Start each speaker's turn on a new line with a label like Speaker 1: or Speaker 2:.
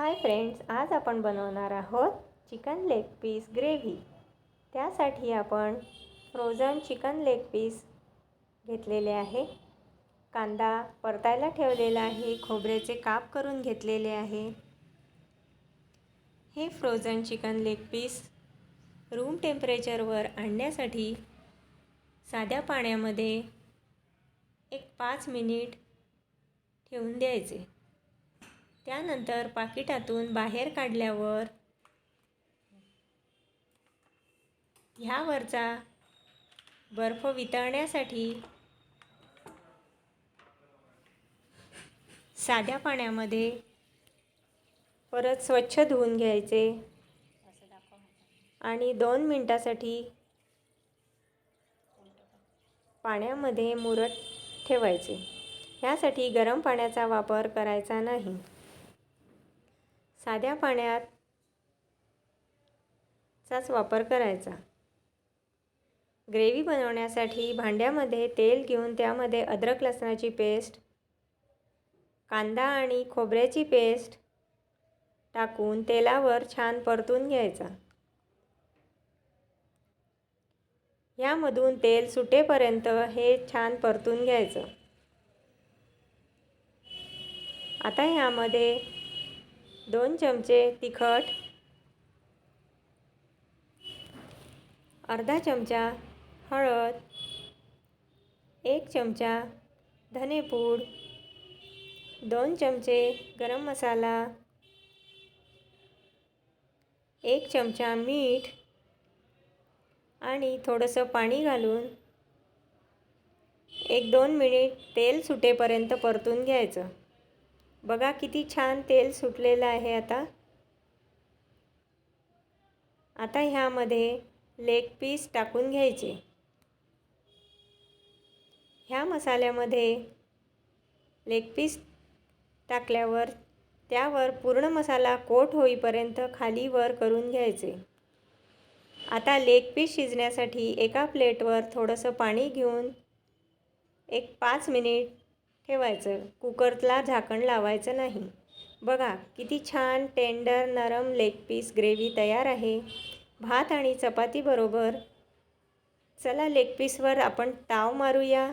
Speaker 1: Hi friends, आज आपण बनवणार आहोत चिकन लेग पीस ग्रेव्ही। त्यासाठी आपण फ्रोझन चिकन लेग पीस घेतलेले आहे। कांदा परतायला ठेवलेला आहे, खोबऱ्याचे काप करून घेतलेले आहे। हे frozen chicken leg piece room टेम्परेचरवर आणण्यासाठी साध्या पाण्यामध्ये एक 5 मिनिट ठेवून द्यायचे। त्यानंतर पाकिटातून बाहेर काढल्यावर ह्यावरचा बर्फ वितळण्यासाठी साध्या पाण्यामध्ये परत स्वच्छ धुवून घ्यायचे आणि 2 मिनिटांसाठी पाण्यामध्ये मुरत ठेवायचे। ह्यासाठी गरम पाण्याचा वापर करायचा नाही, साध्या पाण्याचाच वापर करायचा। ग्रेव्ही बनवण्यासाठी भांड्यामध्ये तेल घेऊन त्यामध्ये अद्रक लसणाची पेस्ट, कांदा आणि खोबऱ्याची पेस्ट टाकून तेलावर छान परतून घ्यायचा। यामधून तेल सुटेपर्यंत हे छान परतून घ्यायचं। आता ह्यामध्ये 2 चमचे तिखट, अर्धा चमचा हळद, 1 चमचा धनेपूड, 2 चमचे गरम मसाला, 1 चमचा मीठ आणि थोडंसं पाणी घालून 1-2 मिनिट तेल सुटेपर्यंत परतून घ्यायचं। बघा किती छान तेल सुटलेलं आहे। आता ह्यामध्ये लेग पीस टाकून घ्यायचे। ह्या मसाल्यामध्ये लेग पीस टाकल्यावर त्यावर पूर्ण मसाला कोट होईपर्यंत खाली वर करून घ्यायचे। आता लेग पीस शिजण्यासाठी एका प्लेटवर थोडंसं पाणी घेऊन एक 5 मिनिट ठेवायचं। कुकरला झाकण लावायचं नाही। बघा किती छान टेंडर नरम लेग पीस ग्रेव्ही तयार आहे भात आणि चपाती बरोबर। चला लेग पीसवर आपण ताव मारूया।